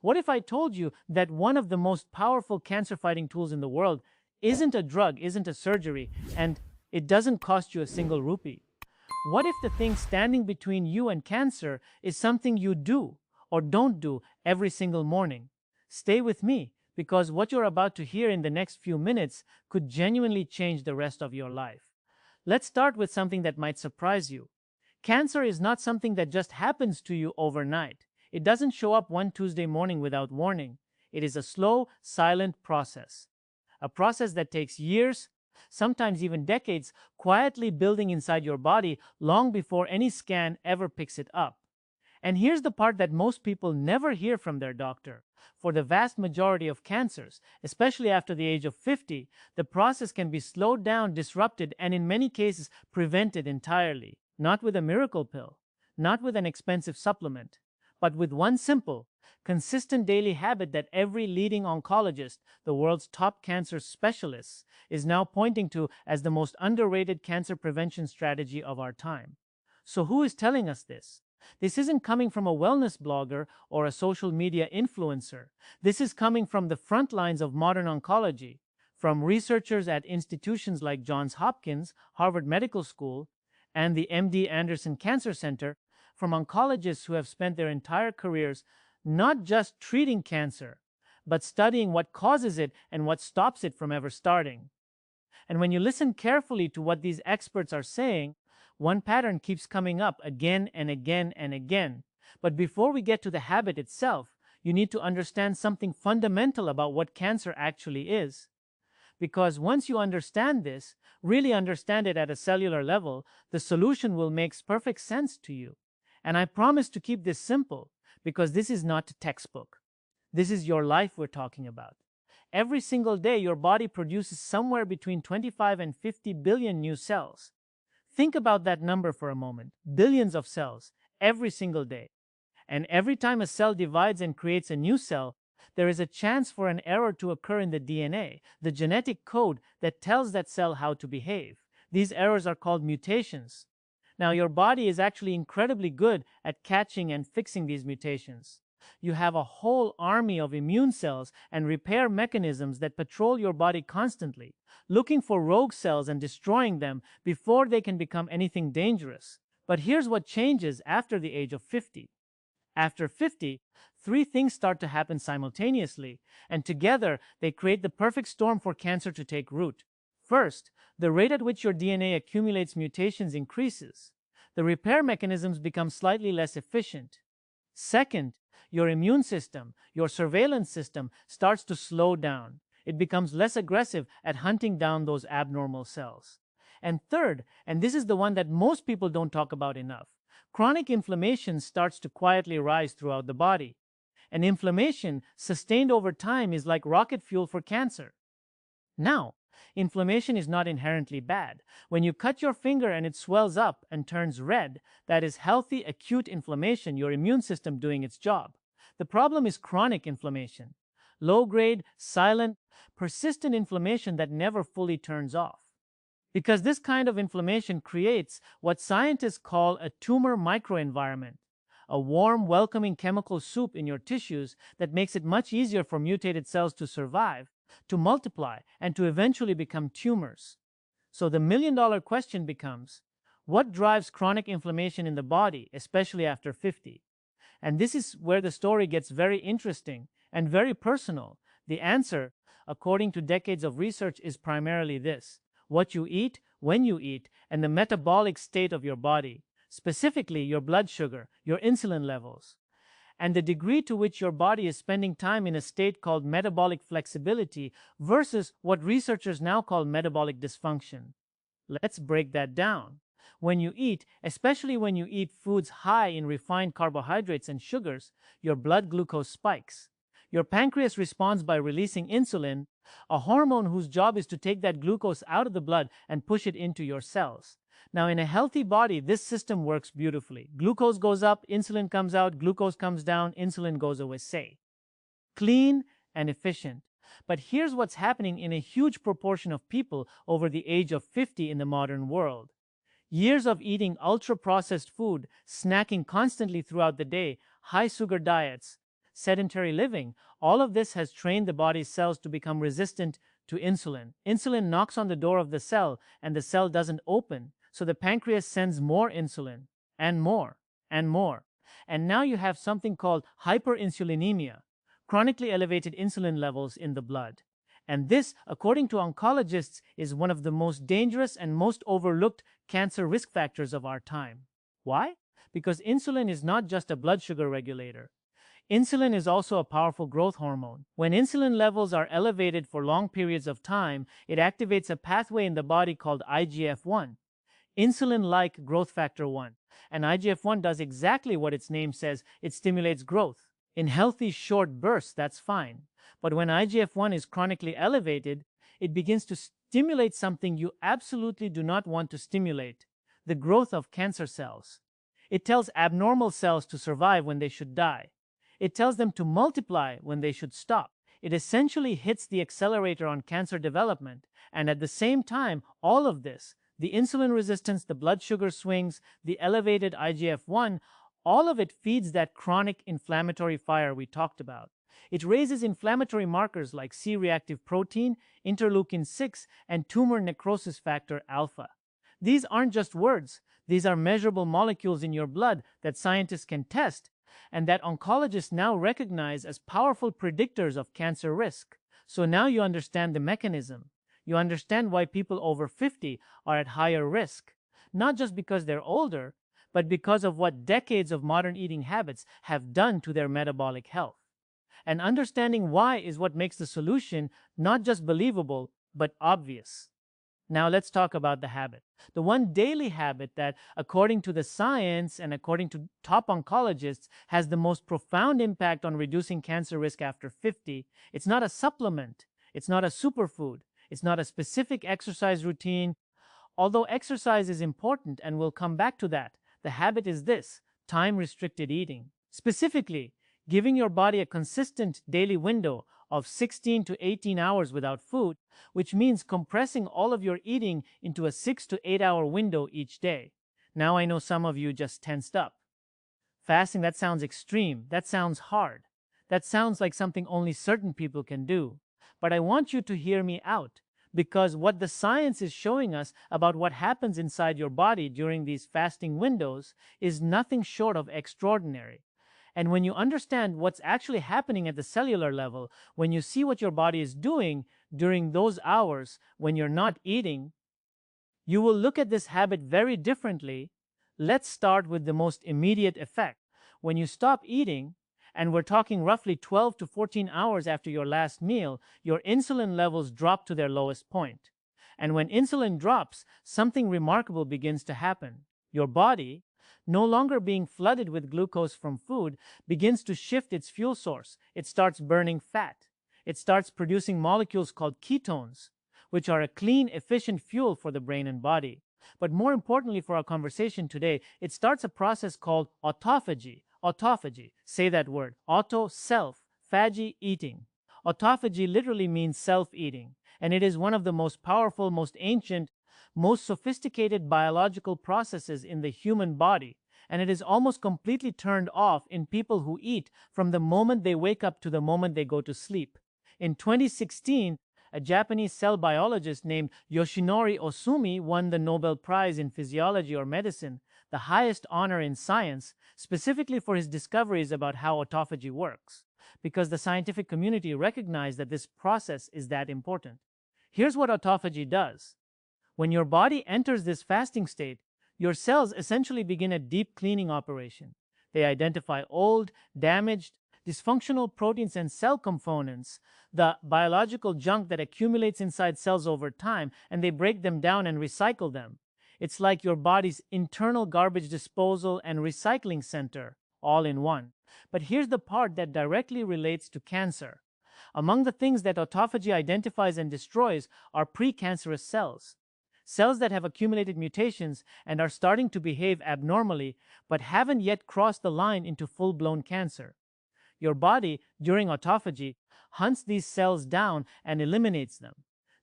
What if I told you that one of the most powerful cancer-fighting tools in the world isn't a drug, isn't a surgery, and it doesn't cost you a single rupee? What if the thing standing between you and cancer is something you do or don't do every single morning? Stay with me, because what you're about to hear in the next few minutes could genuinely change the rest of your life. Let's start with something that might surprise you. Cancer is not something that just happens to you overnight. It doesn't show up one Tuesday morning without warning. It is a slow, silent process. A process that takes years, sometimes even decades, quietly building inside your body long before any scan ever picks it up. And here's the part that most people never hear from their doctor. For the vast majority of cancers, especially after the age of 50, the process can be slowed down, disrupted, and in many cases prevented entirely. Not with a miracle pill, not with an expensive supplement, but with one simple, consistent daily habit that every leading oncologist, the world's top cancer specialists, is now pointing to as the most underrated cancer prevention strategy of our time. So who is telling us this? This isn't coming from a wellness blogger or a social media influencer. This is coming from the front lines of modern oncology, from researchers at institutions like Johns Hopkins, Harvard Medical School, and the MD Anderson Cancer Center, from oncologists who have spent their entire careers not just treating cancer, but studying what causes it and what stops it from ever starting. And when you listen carefully to what these experts are saying, one pattern keeps coming up again and again and again. But before we get to the habit itself, you need to understand something fundamental about what cancer actually is. Because once you understand this, really understand it at a cellular level, the solution will make perfect sense to you. And I promise to keep this simple, because this is not a textbook. This is your life we're talking about. Every single day, your body produces somewhere between 25 and 50 billion new cells. Think about that number for a moment. Billions of cells, every single day. And every time a cell divides and creates a new cell, there is a chance for an error to occur in the DNA, the genetic code that tells that cell how to behave. These errors are called mutations. Now, your body is actually incredibly good at catching and fixing these mutations. You have a whole army of immune cells and repair mechanisms that patrol your body constantly, looking for rogue cells and destroying them before they can become anything dangerous. But here's what changes after the age of 50. After 50, three things start to happen simultaneously, and together they create the perfect storm for cancer to take root. First, the rate at which your DNA accumulates mutations increases. The repair mechanisms become slightly less efficient. Second, your immune system, your surveillance system, starts to slow down. It becomes less aggressive at hunting down those abnormal cells. And third, and this is the one that most people don't talk about enough, chronic inflammation starts to quietly rise throughout the body. And inflammation, sustained over time, is like rocket fuel for cancer. Now, inflammation is not inherently bad. When you cut your finger and it swells up and turns red, that is healthy, acute inflammation, your immune system doing its job. The problem is chronic inflammation. Low-grade, silent, persistent inflammation that never fully turns off. Because this kind of inflammation creates what scientists call a tumor microenvironment, a warm, welcoming chemical soup in your tissues that makes it much easier for mutated cells to survive, to multiply, and to eventually become tumors. So the million-dollar question becomes, what drives chronic inflammation in the body, especially after 50? And this is where the story gets very interesting and very personal. The answer, according to decades of research, is primarily this: what you eat, when you eat, and the metabolic state of your body, specifically your blood sugar, your insulin levels, and the degree to which your body is spending time in a state called metabolic flexibility versus what researchers now call metabolic dysfunction. Let's break that down. When you eat, especially when you eat foods high in refined carbohydrates and sugars, your blood glucose spikes. Your pancreas responds by releasing insulin, a hormone whose job is to take that glucose out of the blood and push it into your cells. Now, in a healthy body, this system works beautifully. Glucose goes up, insulin comes out, glucose comes down, insulin goes away. Say, clean and efficient. But here's what's happening in a huge proportion of people over the age of 50 in the modern world. Years of eating ultra-processed food, snacking constantly throughout the day, high-sugar diets, sedentary living, all of this has trained the body's cells to become resistant to insulin. Insulin knocks on the door of the cell and the cell doesn't open, so the pancreas sends more insulin, and more, and more. And now you have something called hyperinsulinemia, chronically elevated insulin levels in the blood. And this, according to oncologists, is one of the most dangerous and most overlooked cancer risk factors of our time. Why? Because insulin is not just a blood sugar regulator. Insulin is also a powerful growth hormone. When insulin levels are elevated for long periods of time, it activates a pathway in the body called IGF-1, insulin-like growth factor 1. And IGF-1 does exactly what its name says, it stimulates growth. In healthy short bursts, that's fine. But when IGF-1 is chronically elevated, it begins to stimulate something you absolutely do not want to stimulate, the growth of cancer cells. It tells abnormal cells to survive when they should die. It tells them to multiply when they should stop. It essentially hits the accelerator on cancer development, and at the same time, all of this, the insulin resistance, the blood sugar swings, the elevated IGF-1, all of it feeds that chronic inflammatory fire we talked about. It raises inflammatory markers like C-reactive protein, interleukin-6, and tumor necrosis factor alpha. These aren't just words. These are measurable molecules in your blood that scientists can test and that oncologists now recognize as powerful predictors of cancer risk. So now you understand the mechanism. You understand why people over 50 are at higher risk, not just because they're older, but because of what decades of modern eating habits have done to their metabolic health. And understanding why is what makes the solution not just believable, but obvious. Now let's talk about the habit. The one daily habit that, according to the science and according to top oncologists, has the most profound impact on reducing cancer risk after 50. It's not a supplement. It's not a superfood. It's not a specific exercise routine. Although exercise is important, and we'll come back to that, the habit is this: time-restricted eating. Specifically, giving your body a consistent daily window of 16 to 18 hours without food, which means compressing all of your eating into a 6 to 8 hour window each day. Now I know some of you just tensed up. Fasting, that sounds extreme. That sounds hard. That sounds like something only certain people can do. But I want you to hear me out, because what the science is showing us about what happens inside your body during these fasting windows is nothing short of extraordinary. And when you understand what's actually happening at the cellular level, when you see what your body is doing during those hours when you're not eating, you will look at this habit very differently. Let's start with the most immediate effect. When you stop eating, and we're talking roughly 12 to 14 hours after your last meal, your insulin levels drop to their lowest point. And when insulin drops, something remarkable begins to happen. Your body, no longer being flooded with glucose from food, begins to shift its fuel source. It starts burning fat. It starts producing molecules called ketones, which are a clean, efficient fuel for the brain and body. But more importantly for our conversation today, it starts a process called autophagy. Autophagy, say that word. Auto, self, phagy, eating. Autophagy literally means self-eating, and it is one of the most powerful, most ancient, most sophisticated biological processes in the human body, and it is almost completely turned off in people who eat from the moment they wake up to the moment they go to sleep. In 2016, a Japanese cell biologist named Yoshinori Osumi won the Nobel Prize in Physiology or Medicine, the highest honor in science, specifically for his discoveries about how autophagy works, because the scientific community recognized that this process is that important. Here's what autophagy does. When your body enters this fasting state, your cells essentially begin a deep cleaning operation. They identify old, damaged, dysfunctional proteins and cell components, the biological junk that accumulates inside cells over time, and they break them down and recycle them. It's like your body's internal garbage disposal and recycling center, all in one. But here's the part that directly relates to cancer. Among the things that autophagy identifies and destroys are precancerous cells. Cells that have accumulated mutations and are starting to behave abnormally, but haven't yet crossed the line into full-blown cancer. Your body, during autophagy, hunts these cells down and eliminates them.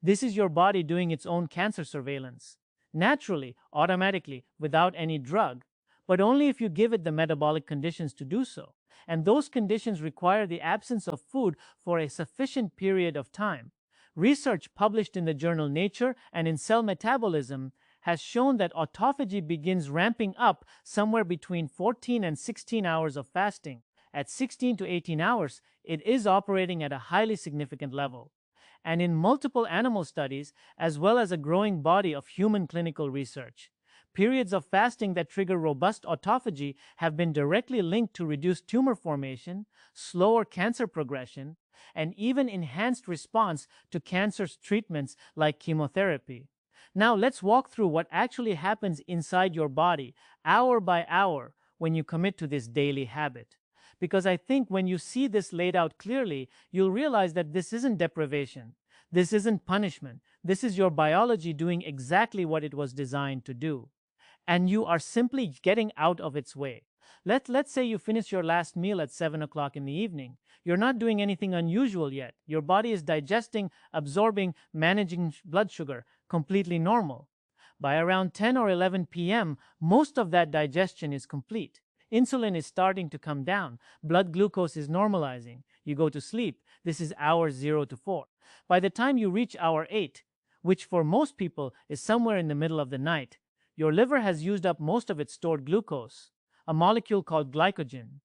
This is your body doing its own cancer surveillance. Naturally, automatically, without any drug, but only if you give it the metabolic conditions to do so. and those conditions require the absence of food for a sufficient period of time. Research published in the journal Nature and in Cell Metabolism has shown that autophagy begins ramping up somewhere between 14 and 16 hours of fasting. At 16 to 18 hours, it is operating at a highly significant level. And in multiple animal studies, as well as a growing body of human clinical research, periods of fasting that trigger robust autophagy have been directly linked to reduced tumor formation, slower cancer progression, and even enhanced response to cancer treatments like chemotherapy. Now let's walk through what actually happens inside your body, hour by hour, when you commit to this daily habit. Because I think when you see this laid out clearly, you'll realize that this isn't deprivation. This isn't punishment. This is your biology doing exactly what it was designed to do. And you are simply getting out of its way. Let's say you finish your last meal at 7 o'clock in the evening. You're not doing anything unusual yet. Your body is digesting, absorbing, managing blood sugar, completely normal. By around 10 or 11 p.m., most of that digestion is complete. Insulin is starting to come down. Blood glucose is normalizing. You go to sleep. This is hours 0 to 4. By the time you reach hour 8, which for most people is somewhere in the middle of the night, your liver has used up most of its stored glucose, a molecule called glycogen.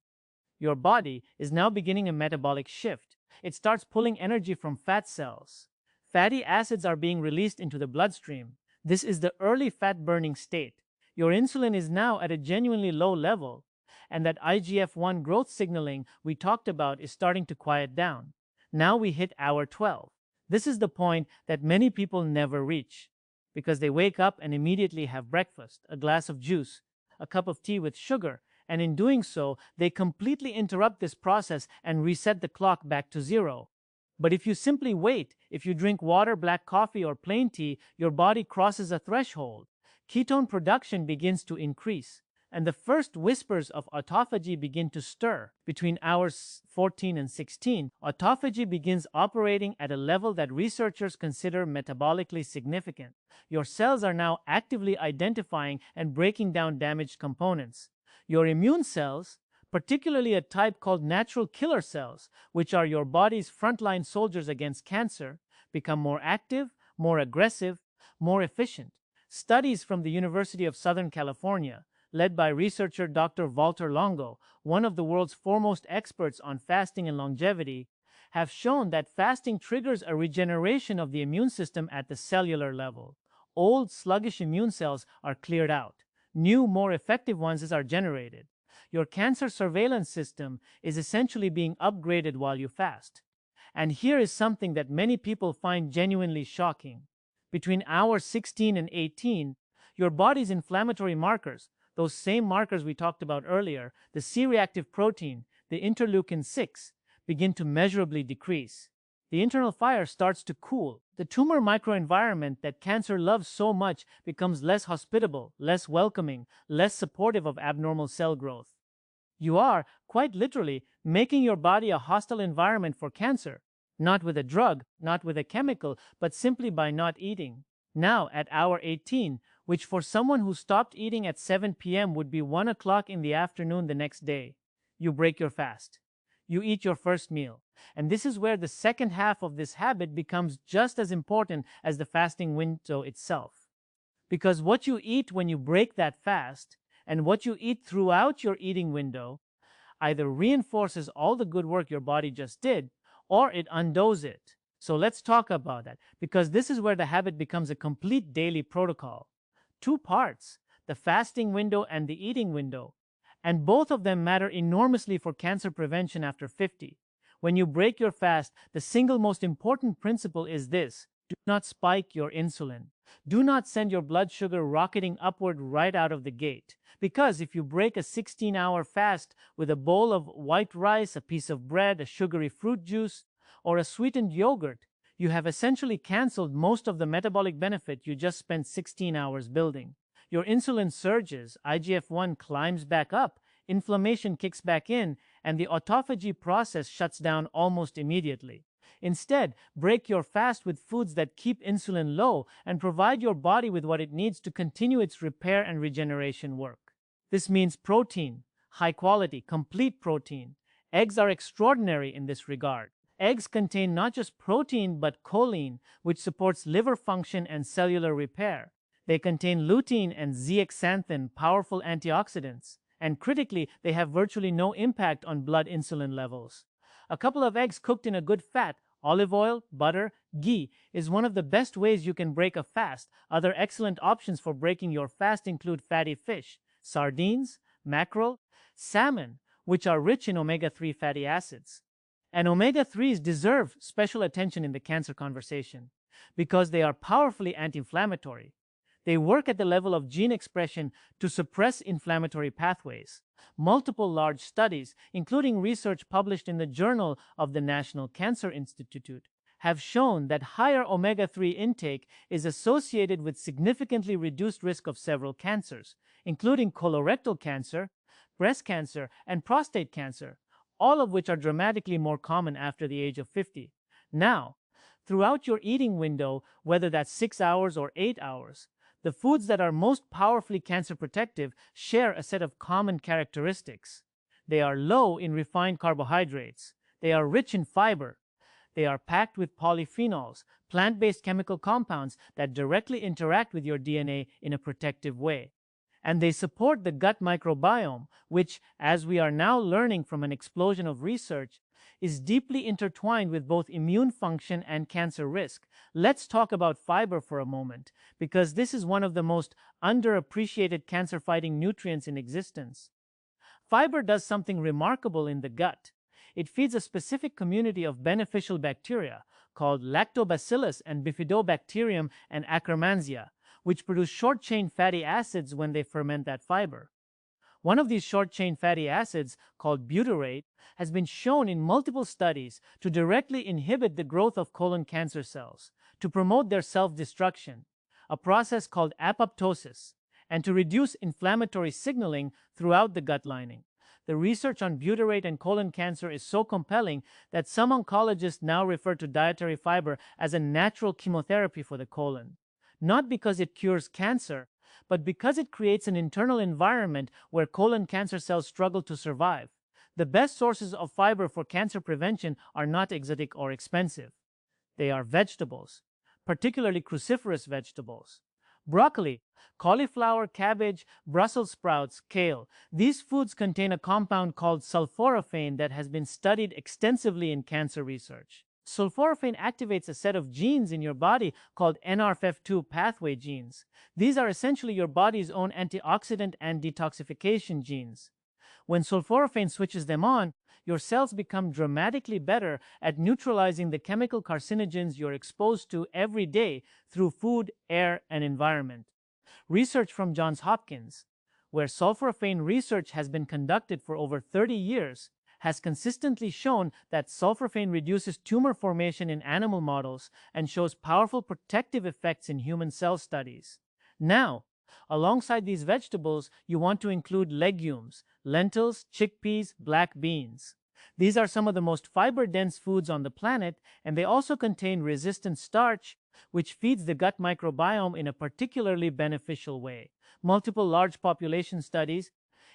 Your body is now beginning a metabolic shift. It starts pulling energy from fat cells. Fatty acids are being released into the bloodstream. This is the early fat-burning state. Your insulin is now at a genuinely low level, and that IGF-1 growth signaling we talked about is starting to quiet down. Now we hit hour 12. This is the point that many people never reach, because they wake up and immediately have breakfast, a glass of juice, a cup of tea with sugar, and in doing so, they completely interrupt this process and reset the clock back to 0. But if you simply wait, if you drink water, black coffee, or plain tea, your body crosses a threshold. Ketone production begins to increase, and the first whispers of autophagy begin to stir. Between hours 14 and 16, autophagy begins operating at a level that researchers consider metabolically significant. Your cells are now actively identifying and breaking down damaged components. Your immune cells, particularly a type called natural killer cells, which are your body's frontline soldiers against cancer, become more active, more aggressive, more efficient. Studies from the University of Southern California, led by researcher Dr. Walter Longo, one of the world's foremost experts on fasting and longevity, have shown that fasting triggers a regeneration of the immune system at the cellular level. Old, sluggish immune cells are cleared out. New, more effective ones are generated. Your cancer surveillance system is essentially being upgraded while you fast. And here is something that many people find genuinely shocking. Between hours 16 and 18, your body's inflammatory markers, those same markers we talked about earlier, the C-reactive protein, the interleukin-6, begin to measurably decrease. The internal fire starts to cool. The tumor microenvironment that cancer loves so much becomes less hospitable, less welcoming, less supportive of abnormal cell growth. You are, quite literally, making your body a hostile environment for cancer, not with a drug, not with a chemical, but simply by not eating. Now, at hour 18, which for someone who stopped eating at 7 p.m. would be 1 o'clock in the afternoon the next day, you break your fast. You eat your first meal. And this is where the second half of this habit becomes just as important as the fasting window itself. Because what you eat when you break that fast, and what you eat throughout your eating window, either reinforces all the good work your body just did, or it undoes it. So let's talk about that, because this is where the habit becomes a complete daily protocol. 2 parts, the fasting window and the eating window. And both of them matter enormously for cancer prevention after 50. When you break your fast, the single most important principle is this: do not spike your insulin. Do not send your blood sugar rocketing upward right out of the gate. Because if you break a 16-hour fast with a bowl of white rice, a piece of bread, a sugary fruit juice, or a sweetened yogurt, you have essentially canceled most of the metabolic benefit you just spent 16 hours building. Your insulin surges, IGF-1 climbs back up, inflammation kicks back in, and the autophagy process shuts down almost immediately. Instead, break your fast with foods that keep insulin low and provide your body with what it needs to continue its repair and regeneration work. This means protein, high quality, complete protein, Eggs are extraordinary in this regard. Eggs contain not just protein but choline, which supports liver function and cellular repair. They contain lutein and zeaxanthin, powerful antioxidants. And critically, they have virtually no impact on blood insulin levels. A couple of eggs cooked in a good fat, olive oil, butter, ghee, is one of the best ways you can break a fast. Other excellent options for breaking your fast include fatty fish, sardines, mackerel, salmon, which are rich in omega-3 fatty acids. And omega-3s deserve special attention in the cancer conversation because they are powerfully anti-inflammatory. They work at the level of gene expression to suppress inflammatory pathways. Multiple large studies, including research published in the Journal of the National Cancer Institute, have shown that higher omega-3 intake is associated with significantly reduced risk of several cancers, including colorectal cancer, breast cancer, and prostate cancer, all of which are dramatically more common after the age of 50. Now, throughout your eating window, whether that's 6 hours or 8 hours, the foods that are most powerfully cancer protective share a set of common characteristics. They are low in refined carbohydrates. They are rich in fiber. They are packed with polyphenols, plant-based chemical compounds that directly interact with your DNA in a protective way. And they support the gut microbiome, which, as we are now learning from an explosion of research, is deeply intertwined with both immune function and cancer risk. Let's talk about fiber for a moment, because this is one of the most underappreciated cancer-fighting nutrients in existence. Fiber does something remarkable in the gut. It feeds a specific community of beneficial bacteria called lactobacillus and bifidobacterium and Akkermansia, which produce short-chain fatty acids when they ferment that fiber. One of these short-chain fatty acids, called butyrate, has been shown in multiple studies to directly inhibit the growth of colon cancer cells, to promote their self-destruction, a process called apoptosis, and to reduce inflammatory signaling throughout the gut lining. The research on butyrate and colon cancer is so compelling that some oncologists now refer to dietary fiber as a natural chemotherapy for the colon. Not because it cures cancer, but because it creates an internal environment where colon cancer cells struggle to survive. The best sources of fiber for cancer prevention are not exotic or expensive. They are vegetables, particularly cruciferous vegetables. Broccoli, cauliflower, cabbage, Brussels sprouts, kale. These foods contain a compound called sulforaphane that has been studied extensively in cancer research. Sulforaphane activates a set of genes in your body called NRF2 pathway genes. These are essentially your body's own antioxidant and detoxification genes. When sulforaphane switches them on, your cells become dramatically better at neutralizing the chemical carcinogens you're exposed to every day through food, air, and environment. Research from Johns Hopkins, where sulforaphane research has been conducted for over 30 years, has consistently shown that sulforaphane reduces tumor formation in animal models and shows powerful protective effects in human cell studies. Now, alongside these vegetables, you want to include legumes, lentils, chickpeas, black beans. These are some of the most fiber-dense foods on the planet, and they also contain resistant starch, which feeds the gut microbiome in a particularly beneficial way. Multiple large population studies,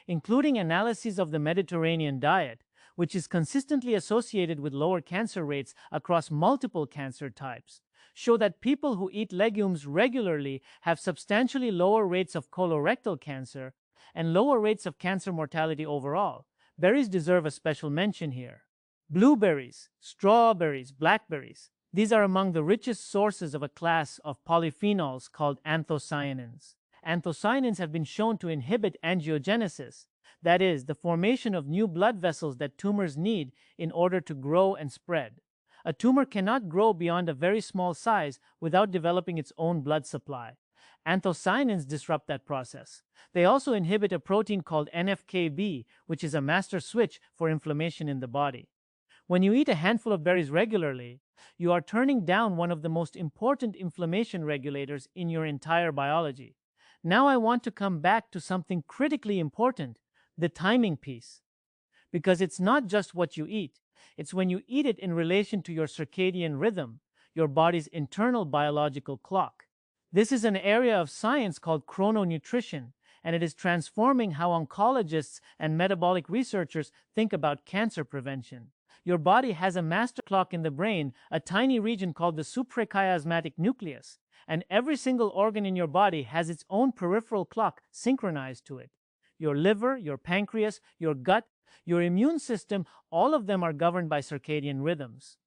including analyses of the Mediterranean diet, which is consistently associated with lower cancer rates across multiple cancer types, show that people who eat legumes regularly have substantially lower rates of colorectal cancer and lower rates of cancer mortality overall. Berries deserve a special mention here. Blueberries, strawberries, blackberries. These are among the richest sources of a class of polyphenols called anthocyanins. Anthocyanins have been shown to inhibit angiogenesis, that is, the formation of new blood vessels that tumors need in order to grow and spread. A tumor cannot grow beyond a very small size without developing its own blood supply. Anthocyanins disrupt that process. They also inhibit a protein called NFKB, which is a master switch for inflammation in the body. When you eat a handful of berries regularly, you are turning down one of the most important inflammation regulators in your entire biology. Now I want to come back to something critically important, the timing piece. Because it's not just what you eat, it's when you eat it in relation to your circadian rhythm, your body's internal biological clock. This is an area of science called chrononutrition, and it is transforming how oncologists and metabolic researchers think about cancer prevention. Your body has a master clock in the brain, a tiny region called the suprachiasmatic nucleus, and every single organ in your body has its own peripheral clock synchronized to it. Your liver, your pancreas, your gut, your immune system, all of them are governed by circadian rhythms.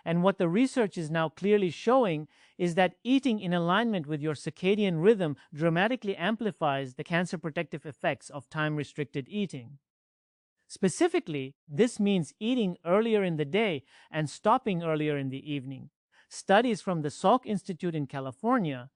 And what the research is now clearly showing is that eating in alignment with your circadian rhythm dramatically amplifies the cancer protective effects of time-restricted eating. Specifically, this means eating earlier in the day and stopping earlier in the evening. Studies from the Salk Institute in California,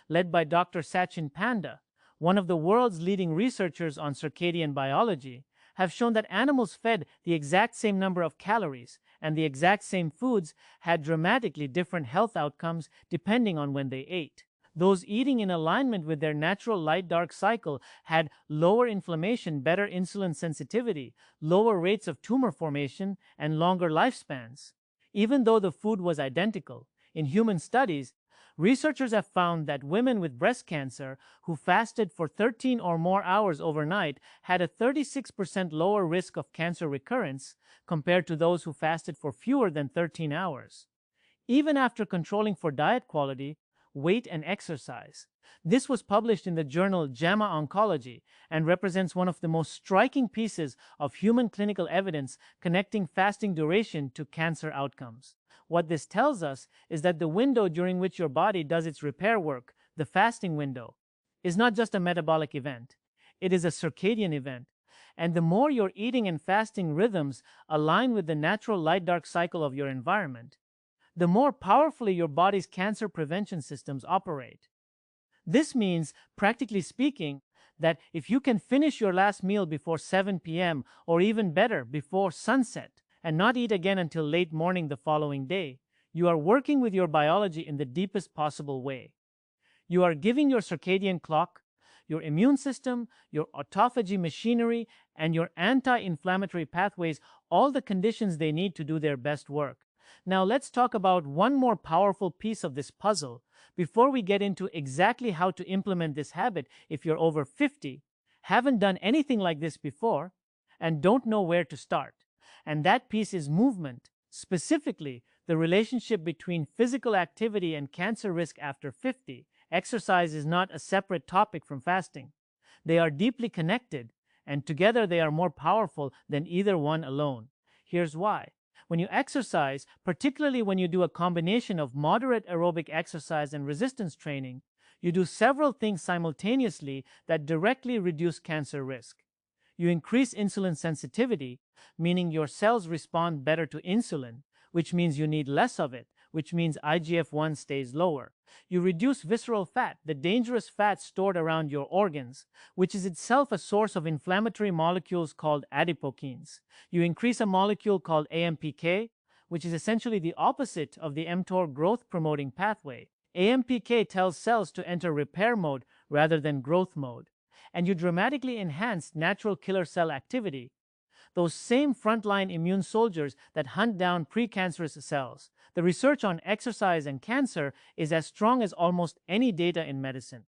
led by Dr. Sachin Panda, one of the world's leading researchers on circadian biology, have shown that animals fed the exact same number of calories and the exact same foods had dramatically different health outcomes depending on when they ate. Those eating in alignment with their natural light-dark cycle had lower inflammation, better insulin sensitivity, lower rates of tumor formation, and longer lifespans. Even though the food was identical, in human studies, researchers have found that women with breast cancer who fasted for 13 or more hours overnight had a 36% lower risk of cancer recurrence compared to those who fasted for fewer than 13 hours. Even after controlling for diet quality, weight, and exercise. This was published in the journal JAMA Oncology and represents one of the most striking pieces of human clinical evidence connecting fasting duration to cancer outcomes. What this tells us is that the window during which your body does its repair work, the fasting window, is not just a metabolic event. It is a circadian event. And the more your eating and fasting rhythms align with the natural light-dark cycle of your environment, the more powerfully your body's cancer prevention systems operate. This means, practically speaking, that if you can finish your last meal before 7 p.m. or even better, before sunset, and not eat again until late morning the following day, you are working with your biology in the deepest possible way. You are giving your circadian clock, your immune system, your autophagy machinery, and your anti-inflammatory pathways all the conditions they need to do their best work. Now let's talk about one more powerful piece of this puzzle before we get into exactly how to implement this habit if you're over 50, haven't done anything like this before, and don't know where to start. And that piece is movement, specifically the relationship between physical activity and cancer risk after 50. Exercise is not a separate topic from fasting. They are deeply connected, and together they are more powerful than either one alone. Here's why. When you exercise, particularly when you do a combination of moderate aerobic exercise and resistance training, you do several things simultaneously that directly reduce cancer risk. You increase insulin sensitivity, meaning your cells respond better to insulin, which means you need less of it, which means IGF-1 stays lower. You reduce visceral fat, the dangerous fat stored around your organs, which is itself a source of inflammatory molecules called adipokines. You increase a molecule called AMPK, which is essentially the opposite of the mTOR growth-promoting pathway. AMPK tells cells to enter repair mode rather than growth mode. And you dramatically enhance natural killer cell activity, those same frontline immune soldiers that hunt down precancerous cells. The research on exercise and cancer is as strong as almost any data in medicine.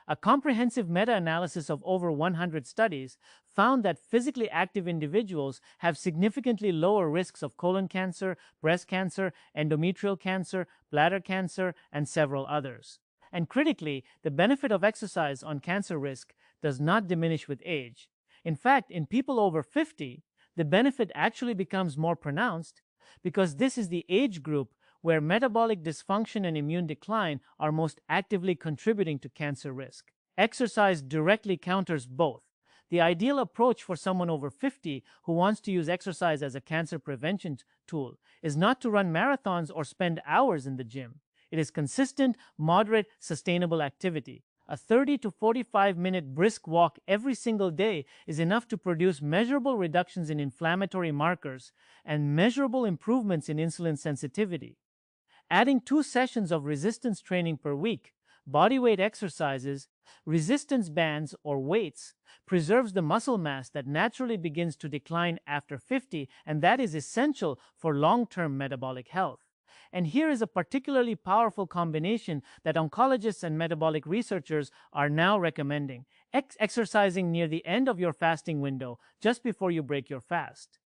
A comprehensive meta-analysis of over 100 studies found that physically active individuals have significantly lower risks of colon cancer, breast cancer, endometrial cancer, bladder cancer, and several others. And critically, the benefit of exercise on cancer risk does not diminish with age. In fact, in people over 50, the benefit actually becomes more pronounced because this is the age group where metabolic dysfunction and immune decline are most actively contributing to cancer risk. Exercise directly counters both. The ideal approach for someone over 50 who wants to use exercise as a cancer prevention tool is not to run marathons or spend hours in the gym. It is consistent, moderate, sustainable activity. A 30 to 45-minute brisk walk every single day is enough to produce measurable reductions in inflammatory markers and measurable improvements in insulin sensitivity. Adding 2 sessions of resistance training per week, bodyweight exercises, resistance bands, or weights, preserves the muscle mass that naturally begins to decline after 50, and that is essential for long-term metabolic health. And here is a particularly powerful combination that oncologists and metabolic researchers are now recommending: exercising near the end of your fasting window just before you break your fast.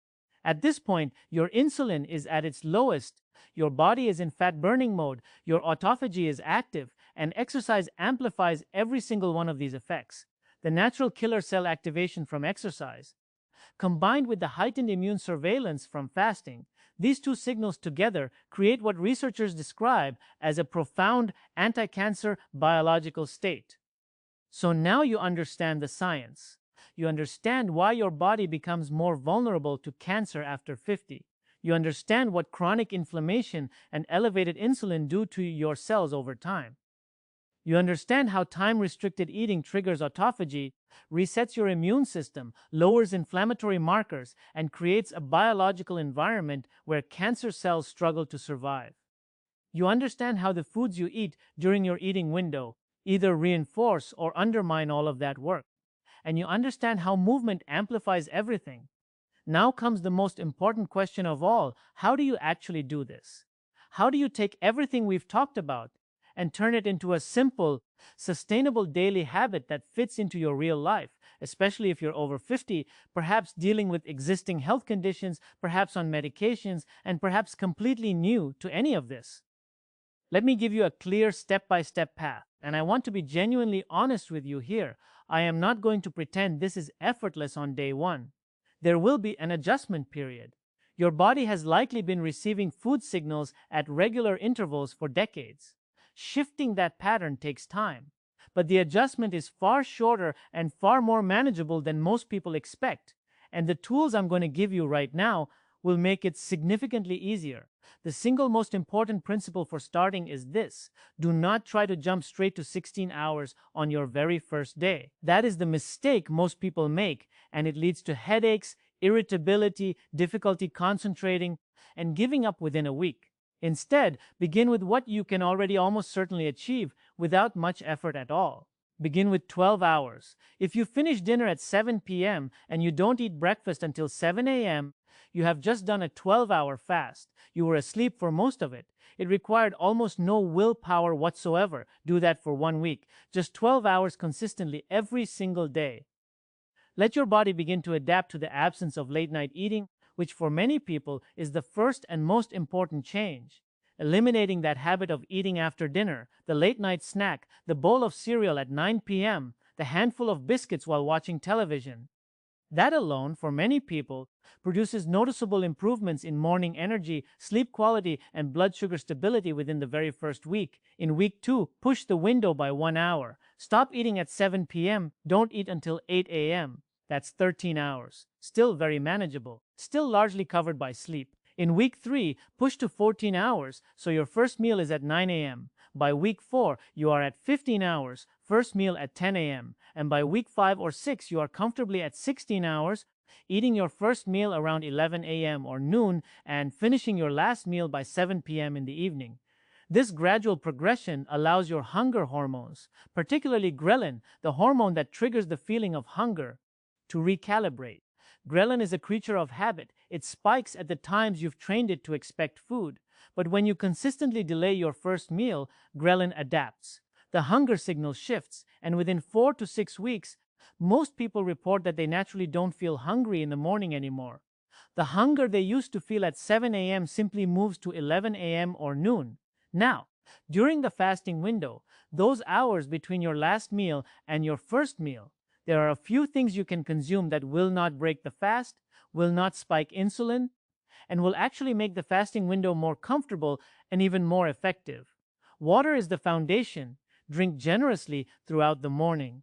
At this point, your insulin is at its lowest, your body is in fat-burning mode, your autophagy is active, and exercise amplifies every single one of these effects. The natural killer cell activation from exercise, combined with the heightened immune surveillance from fasting, these two signals together create what researchers describe as a profound anti-cancer biological state. So now you understand the science. You understand why your body becomes more vulnerable to cancer after 50. You understand what chronic inflammation and elevated insulin do to your cells over time. You understand how time-restricted eating triggers autophagy, resets your immune system, lowers inflammatory markers, and creates a biological environment where cancer cells struggle to survive. You understand how the foods you eat during your eating window either reinforce or undermine all of that work. And you understand how movement amplifies everything. Now comes the most important question of all: how do you actually do this? How do you take everything we've talked about and turn it into a simple, sustainable daily habit that fits into your real life, especially if you're over 50, perhaps dealing with existing health conditions, perhaps on medications, and perhaps completely new to any of this? Let me give you a clear step-by-step path, and I want to be genuinely honest with you here. I am not going to pretend this is effortless on day one. There will be an adjustment period. Your body has likely been receiving food signals at regular intervals for decades. Shifting that pattern takes time, but the adjustment is far shorter and far more manageable than most people expect, and the tools I'm going to give you right now will make it significantly easier. The single most important principle for starting is this: do not try to jump straight to 16 hours on your very first day. That is the mistake most people make, and it leads to headaches, irritability, difficulty concentrating, and giving up within a week. Instead, begin with what you can already almost certainly achieve without much effort at all. Begin with 12 hours. If you finish dinner at 7 p.m. and you don't eat breakfast until 7 a.m., you have just done a 12-hour fast. You were asleep for most of it. It required almost no willpower whatsoever. Do that for 1 week. Just 12 hours consistently every single day. Let your body begin to adapt to the absence of late-night eating, which for many people is the first and most important change. Eliminating that habit of eating after dinner, the late-night snack, the bowl of cereal at 9 p.m., the handful of biscuits while watching television. That alone, for many people, produces noticeable improvements in morning energy, sleep quality, and blood sugar stability within the very first week. In week 2, push the window by 1 hour. Stop eating at 7 p.m., don't eat until 8 a.m. That's 13 hours. Still very manageable. Still largely covered by sleep. In week 3, push to 14 hours, so your first meal is at 9 a.m. By week 4, you are at 15 hours, first meal at 10 a.m. And by week 5 or 6, you are comfortably at 16 hours, eating your first meal around 11 a.m. or noon, and finishing your last meal by 7 p.m. in the evening. This gradual progression allows your hunger hormones, particularly ghrelin, the hormone that triggers the feeling of hunger, to recalibrate. Ghrelin is a creature of habit. It spikes at the times you've trained it to expect food. But when you consistently delay your first meal, ghrelin adapts. The hunger signal shifts, and within 4 to 6 weeks, most people report that they naturally don't feel hungry in the morning anymore. The hunger they used to feel at 7 a.m. simply moves to 11 a.m. or noon. Now, during the fasting window, those hours between your last meal and your first meal, there are a few things you can consume that will not break the fast, will not spike insulin, and will actually make the fasting window more comfortable and even more effective. Water is the foundation. Drink generously throughout the morning.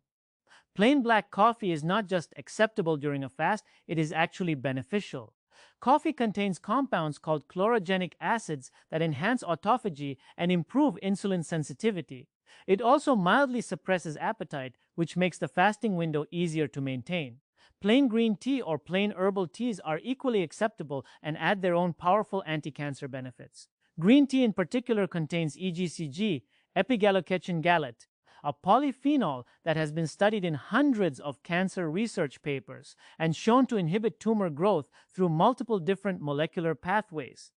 Plain black coffee is not just acceptable during a fast, it is actually beneficial. Coffee contains compounds called chlorogenic acids that enhance autophagy and improve insulin sensitivity. It also mildly suppresses appetite, which makes the fasting window easier to maintain. Plain green tea or plain herbal teas are equally acceptable and add their own powerful anti-cancer benefits. Green tea in particular contains EGCG, epigallocatechin gallate, a polyphenol that has been studied in hundreds of cancer research papers and shown to inhibit tumor growth through multiple different molecular pathways.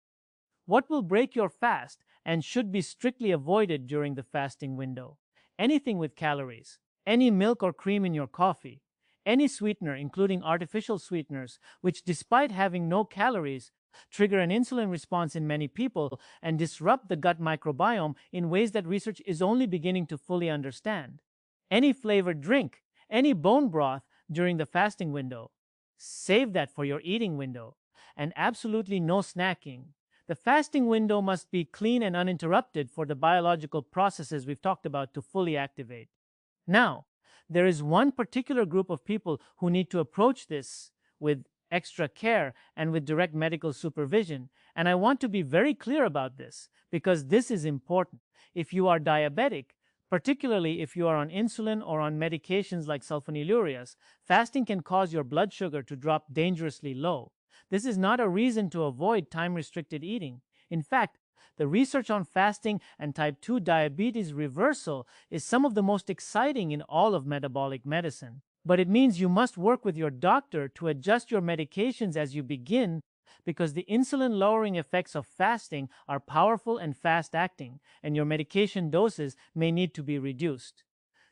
What will break your fast and should be strictly avoided during the fasting window? Anything with calories. any milk or cream in your coffee, any sweetener, including artificial sweeteners, which, despite having no calories, trigger an insulin response in many people and disrupt the gut microbiome in ways that research is only beginning to fully understand. Any flavored drink, any bone broth during the fasting window. Save that for your eating window. And absolutely no snacking. The fasting window must be clean and uninterrupted for the biological processes we've talked about to fully activate. Now, there is one particular group of people who need to approach this with extra care and with direct medical supervision, and I want to be very clear about this because this is important. If you are diabetic, particularly if you are on insulin or on medications like sulfonylureas, fasting can cause your blood sugar to drop dangerously low. This is not a reason to avoid time-restricted eating. In fact, the research on fasting and type 2 diabetes reversal is some of the most exciting in all of metabolic medicine. But it means you must work with your doctor to adjust your medications as you begin, because the insulin-lowering effects of fasting are powerful and fast-acting, and your medication doses may need to be reduced.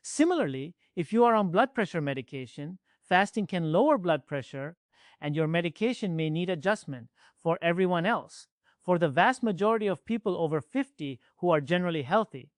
Similarly, if you are on blood pressure medication, fasting can lower blood pressure, and your medication may need adjustment. For everyone else, for the vast majority of people over 50 who are generally healthy,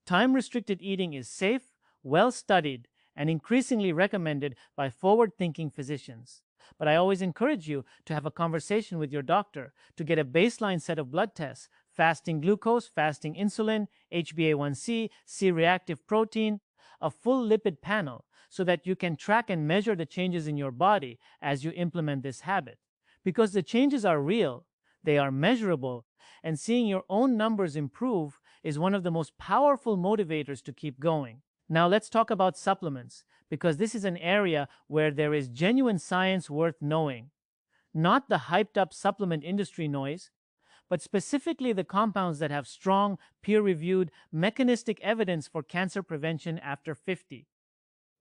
time-restricted eating is safe, well-studied, and increasingly recommended by forward-thinking physicians. But I always encourage you to have a conversation with your doctor to get a baseline set of blood tests: fasting glucose, fasting insulin, HbA1c, C-reactive protein, a full lipid panel, so that you can track and measure the changes in your body as you implement this habit. Because the changes are real, they are measurable, and seeing your own numbers improve is one of the most powerful motivators to keep going. Now let's talk about supplements, because this is an area where there is genuine science worth knowing. Not the hyped-up supplement industry noise, but specifically the compounds that have strong, peer-reviewed, mechanistic evidence for cancer prevention after 50.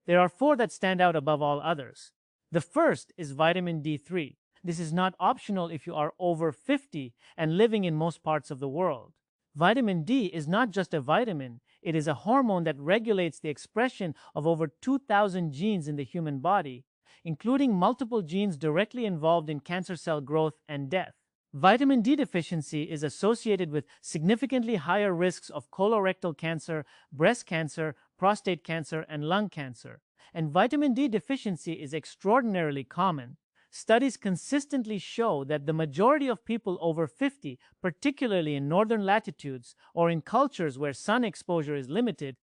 There are 4 that stand out above all others. The first is vitamin D3. This is not optional if you are over 50 and living in most parts of the world. Vitamin D is not just a vitamin, it is a hormone that regulates the expression of over 2,000 genes in the human body, including multiple genes directly involved in cancer cell growth and death. Vitamin D deficiency is associated with significantly higher risks of colorectal cancer, breast cancer, prostate cancer, and lung cancer. And vitamin D deficiency is extraordinarily common. Studies consistently show that the majority of people over 50, particularly in northern latitudes or in cultures where sun exposure is limited,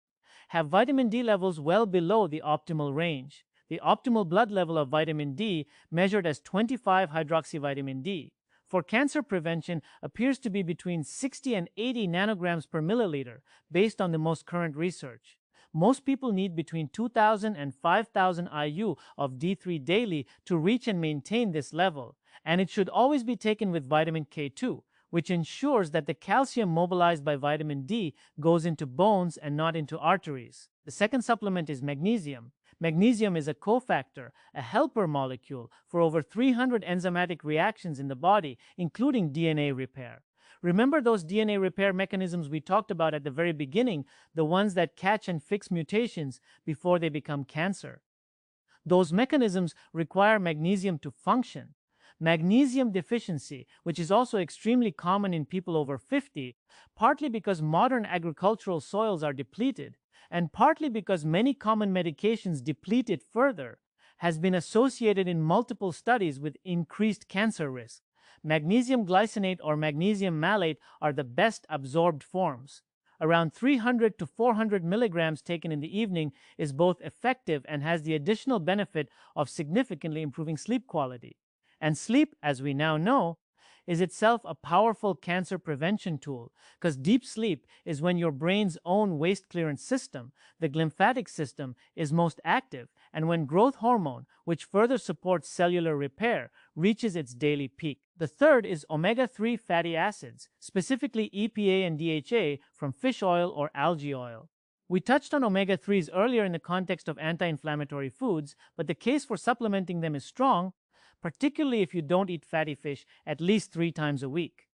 have vitamin D levels well below the optimal range. The optimal blood level of vitamin D, measured as 25-hydroxyvitamin D, for cancer prevention appears to be between 60 and 80 nanograms per milliliter, based on the most current research. Most people need between 2,000 and 5,000 IU of D3 daily to reach and maintain this level, and it should always be taken with vitamin K2, which ensures that the calcium mobilized by vitamin D goes into bones and not into arteries. The second supplement is magnesium. Magnesium is a cofactor, a helper molecule for over 300 enzymatic reactions in the body, including DNA repair. Remember those DNA repair mechanisms we talked about at the very beginning, the ones that catch and fix mutations before they become cancer? Those mechanisms require magnesium to function. Magnesium deficiency, which is also extremely common in people over 50, partly because modern agricultural soils are depleted, and partly because many common medications deplete it further, has been associated in multiple studies with increased cancer risk. Magnesium glycinate or magnesium malate are the best absorbed forms. Around 300 to 400 milligrams taken in the evening is both effective and has the additional benefit of significantly improving sleep quality. And sleep, as we now know, is itself a powerful cancer prevention tool, because deep sleep is when your brain's own waste clearance system, the glymphatic system, is most active, and when growth hormone, which further supports cellular repair, reaches its daily peak. The third is omega-3 fatty acids, specifically EPA and DHA from fish oil or algae oil. We touched on omega-3s earlier in the context of anti-inflammatory foods, but the case for supplementing them is strong, particularly if you don't eat fatty fish at least 3 times a week.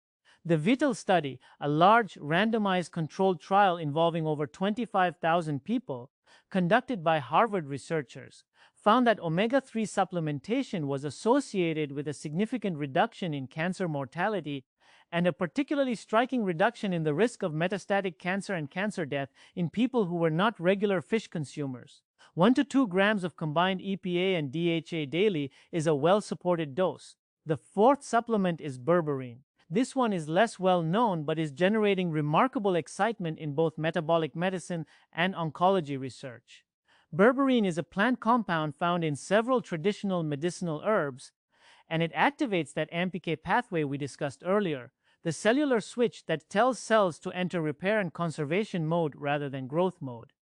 The VITAL study, a large randomized controlled trial involving over 25,000 people, conducted by Harvard researchers, found that omega-3 supplementation was associated with a significant reduction in cancer mortality and a particularly striking reduction in the risk of metastatic cancer and cancer death in people who were not regular fish consumers. 1 to 2 grams of combined EPA and DHA daily is a well-supported dose. The fourth supplement is berberine. This one is less well known but is generating remarkable excitement in both metabolic medicine and oncology research. Berberine is a plant compound found in several traditional medicinal herbs, and it activates that AMPK pathway we discussed earlier, the cellular switch that tells cells to enter repair and conservation mode rather than growth mode.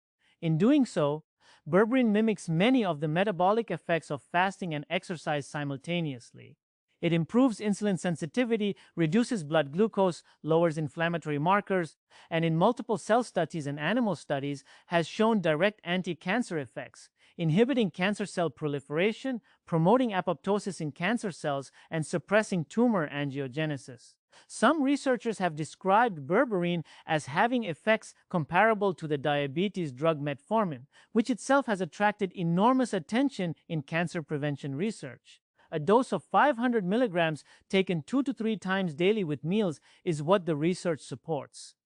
In doing so, berberine mimics many of the metabolic effects of fasting and exercise simultaneously. It improves insulin sensitivity, reduces blood glucose, lowers inflammatory markers, and in multiple cell studies and animal studies has shown direct anti-cancer effects, inhibiting cancer cell proliferation, promoting apoptosis in cancer cells, and suppressing tumor angiogenesis. Some researchers have described berberine as having effects comparable to the diabetes drug metformin, which itself has attracted enormous attention in cancer prevention research. A dose of 500 milligrams taken 2 to 3 times daily with meals is what the research supports.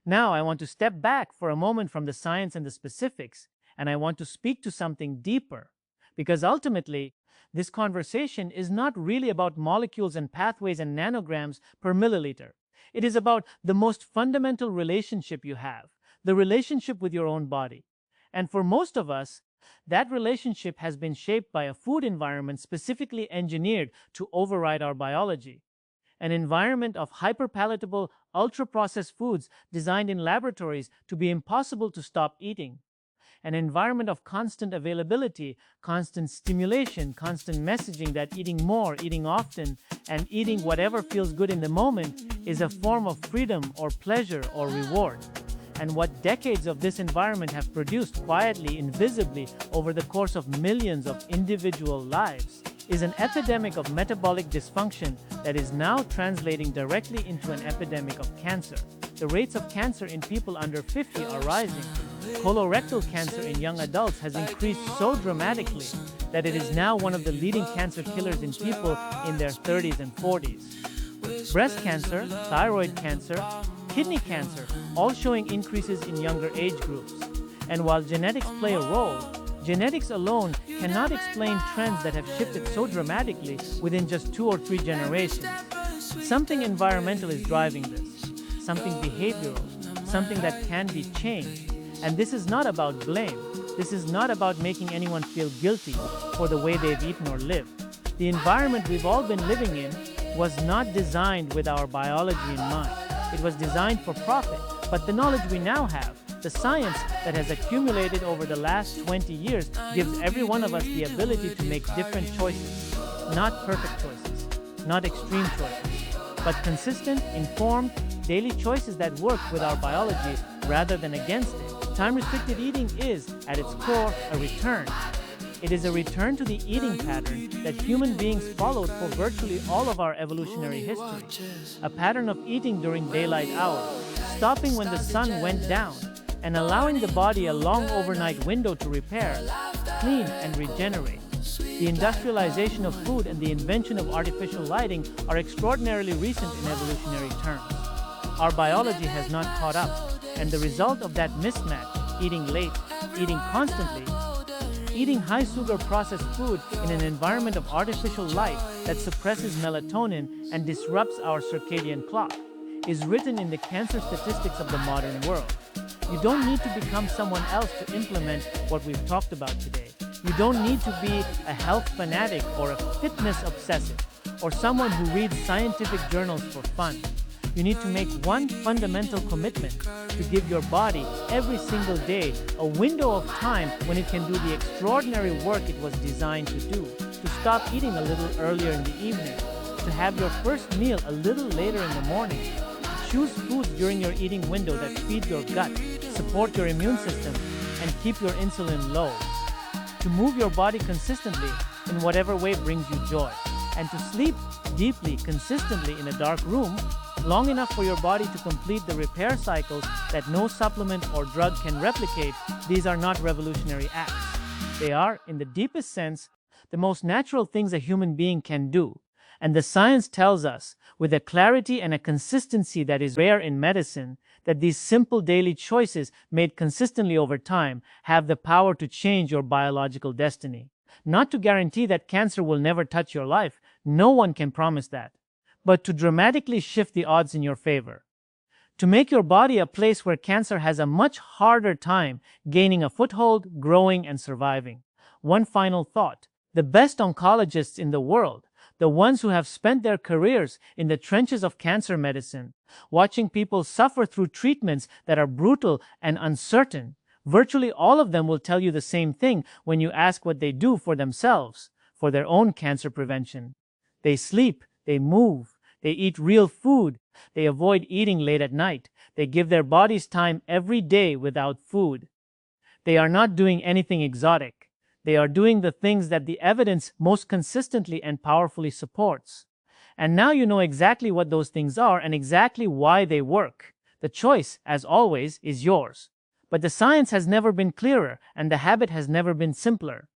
Now I want to step back for a moment from the science and the specifics, and I want to speak to something deeper, because ultimately, this conversation is not really about molecules and pathways and nanograms per milliliter. It is about the most fundamental relationship you have, the relationship with your own body. And for most of us, that relationship has been shaped by a food environment specifically engineered to override our biology. An environment of hyperpalatable, ultra-processed foods designed in laboratories to be impossible to stop eating. An environment of constant availability, constant stimulation, constant messaging that eating more, eating often, and eating whatever feels good in the moment is a form of freedom or pleasure or reward. And what decades of this environment have produced quietly, invisibly, over the course of millions of individual lives, is an epidemic of metabolic dysfunction that is now translating directly into an epidemic of cancer. The rates of cancer in people under 50 are rising. Colorectal cancer in young adults has increased so dramatically that it is now one of the leading cancer killers in people in their 30s and 40s. Breast cancer, thyroid cancer, kidney cancer, all showing increases in younger age groups. And while genetics play a role, genetics alone cannot explain trends that have shifted so dramatically within just 2 or 3 generations. Something environmental is driving this, something behavioral, something that can be changed. And this is not about blame. This is not about making anyone feel guilty for the way they've eaten or lived. The environment we've all been living in was not designed with our biology in mind. It was designed for profit, but the knowledge we now have, the science that has accumulated over the last 20 years, gives every one of us the ability to make different choices. Not perfect choices, not extreme choices, but consistent, informed, daily choices that work with our biology rather than against it. Time-restricted eating is, at its core, a return. It is a return to the eating pattern that human beings followed for virtually all of our evolutionary history. A pattern of eating during daylight hours, stopping when the sun went down, and allowing the body a long overnight window to repair, clean, and regenerate. The industrialization of food and the invention of artificial lighting are extraordinarily recent in evolutionary terms. Our biology has not caught up, and the result of that mismatch, eating late, eating constantly, eating high-sugar processed food in an environment of artificial light that suppresses melatonin and disrupts our circadian clock, is written in the cancer statistics of the modern world. You don't need to become someone else to implement what we've talked about today. You don't need to be a health fanatic or a fitness obsessive, or someone who reads scientific journals for fun. You need to make one fundamental commitment to give your body every single day a window of time when it can do the extraordinary work it was designed to do, to stop eating a little earlier in the evening, to have your first meal a little later in the morning, to choose foods during your eating window that feed your gut, support your immune system, and keep your insulin low, to move your body consistently in whatever way brings you joy, and to sleep deeply, consistently in a dark room long enough for your body to complete the repair cycles that no supplement or drug can replicate, these are not revolutionary acts. They are, in the deepest sense, the most natural things a human being can do. And the science tells us, with a clarity and a consistency that is rare in medicine, that these simple daily choices made consistently over time have the power to change your biological destiny. Not to guarantee that cancer will never touch your life, no one can promise that, but to dramatically shift the odds in your favor. To make your body a place where cancer has a much harder time gaining a foothold, growing, and surviving. One final thought. The best oncologists in the world, the ones who have spent their careers in the trenches of cancer medicine, watching people suffer through treatments that are brutal and uncertain, virtually all of them will tell you the same thing when you ask what they do for themselves, for their own cancer prevention. They sleep, they move, they eat real food, they avoid eating late at night, they give their bodies time every day without food. They are not doing anything exotic. They are doing the things that the evidence most consistently and powerfully supports. And now you know exactly what those things are and exactly why they work. The choice, as always, is yours. But the science has never been clearer, and the habit has never been simpler.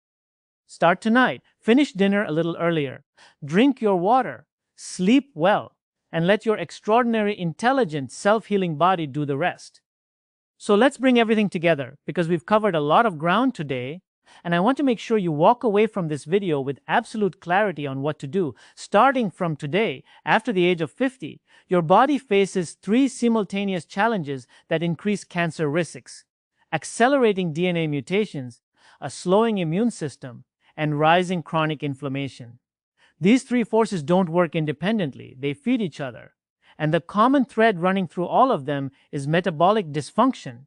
Start tonight. Finish dinner a little earlier. Drink your water. Sleep well. And let your extraordinary, intelligent, self-healing body do the rest. So let's bring everything together, because we've covered a lot of ground today, and I want to make sure you walk away from this video with absolute clarity on what to do. Starting from today, after the age of 50, your body faces 3 simultaneous challenges that increase cancer risks: accelerating DNA mutations, a slowing immune system, and rising chronic inflammation. These 3 forces don't work independently, they feed each other. And the common thread running through all of them is metabolic dysfunction,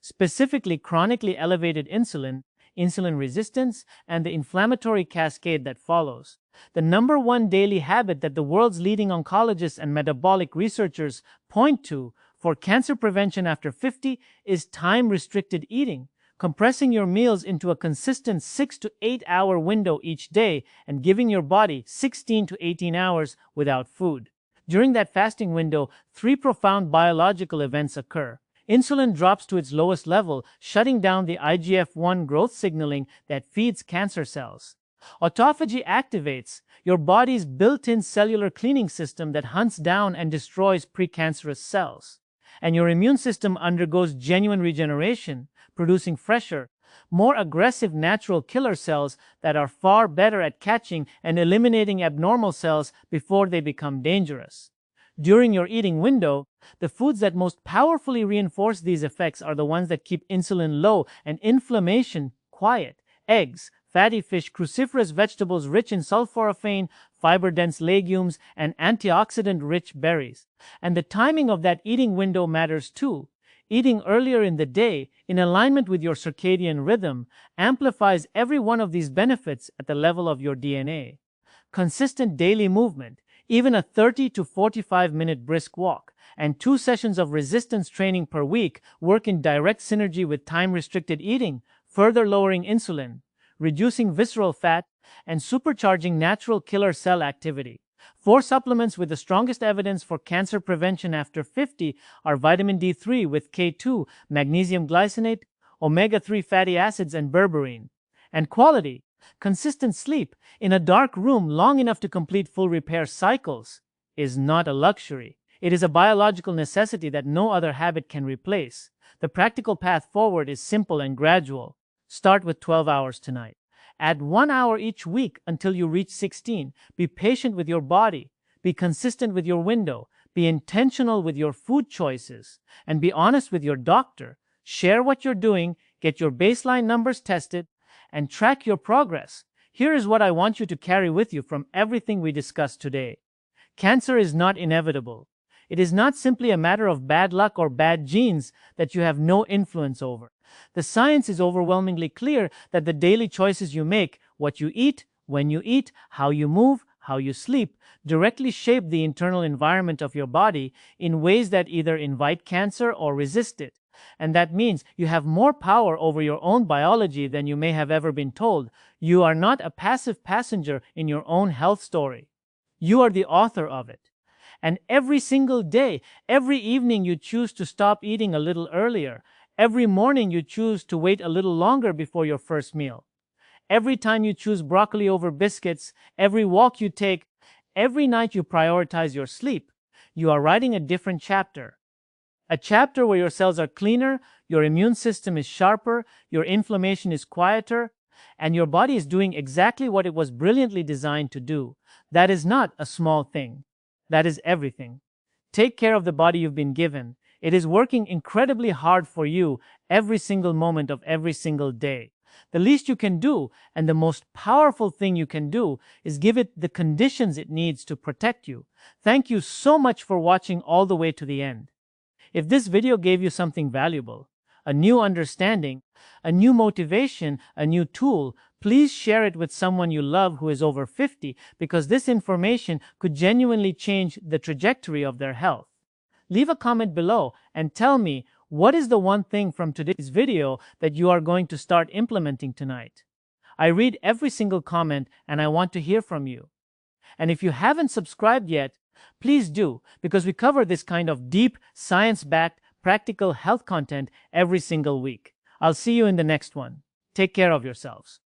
specifically chronically elevated insulin, insulin resistance, and the inflammatory cascade that follows. The number one daily habit that the world's leading oncologists and metabolic researchers point to for cancer prevention after 50 is time-restricted eating, compressing your meals into a consistent 6 to 8 hour window each day and giving your body 16 to 18 hours without food. During that fasting window, 3 profound biological events occur. Insulin drops to its lowest level, shutting down the IGF-1 growth signaling that feeds cancer cells. Autophagy activates, your body's built-in cellular cleaning system that hunts down and destroys precancerous cells. And your immune system undergoes genuine regeneration, producing fresher, more aggressive natural killer cells that are far better at catching and eliminating abnormal cells before they become dangerous. During your eating window, the foods that most powerfully reinforce these effects are the ones that keep insulin low and inflammation quiet. Eggs, fatty fish, cruciferous vegetables rich in sulforaphane, fiber-dense legumes, and antioxidant-rich berries. And the timing of that eating window matters too. Eating earlier in the day, in alignment with your circadian rhythm, amplifies every one of these benefits at the level of your DNA. Consistent daily movement, even a 30 to 45-minute brisk walk, and 2 sessions of resistance training per week work in direct synergy with time-restricted eating, further lowering insulin, reducing visceral fat, and supercharging natural killer cell activity. 4 supplements with the strongest evidence for cancer prevention after 50 are vitamin D3 with K2, magnesium glycinate, omega-3 fatty acids, and berberine. And quality, consistent sleep in a dark room long enough to complete full repair cycles is not a luxury. It is a biological necessity that no other habit can replace. The practical path forward is simple and gradual. Start with 12 hours tonight. Add 1 hour each week until you reach 16. Be patient with your body. Be consistent with your window. Be intentional with your food choices. And be honest with your doctor. Share what you're doing, get your baseline numbers tested, and track your progress. Here is what I want you to carry with you from everything we discussed today. Cancer is not inevitable. It is not simply a matter of bad luck or bad genes that you have no influence over. The science is overwhelmingly clear that the daily choices you make, what you eat, when you eat, how you move, how you sleep, directly shape the internal environment of your body in ways that either invite cancer or resist it. And that means you have more power over your own biology than you may have ever been told. You are not a passive passenger in your own health story. You are the author of it. And every single day, every evening you choose to stop eating a little earlier. Every morning you choose to wait a little longer before your first meal. Every time you choose broccoli over biscuits, every walk you take, every night you prioritize your sleep, you are writing a different chapter. A chapter where your cells are cleaner, your immune system is sharper, your inflammation is quieter, and your body is doing exactly what it was brilliantly designed to do. That is not a small thing. That is everything. Take care of the body you've been given. It is working incredibly hard for you every single moment of every single day. The least you can do, and the most powerful thing you can do, is give it the conditions it needs to protect you. Thank you so much for watching all the way to the end. If this video gave you something valuable, a new understanding, a new motivation, a new tool, please share it with someone you love who is over 50, because this information could genuinely change the trajectory of their health. Leave a comment below and tell me, what is the one thing from today's video that you are going to start implementing tonight? I read every single comment and I want to hear from you. And if you haven't subscribed yet, please do, because we cover this kind of deep, science-backed, practical health content every single week. I'll see you in the next one. Take care of yourselves.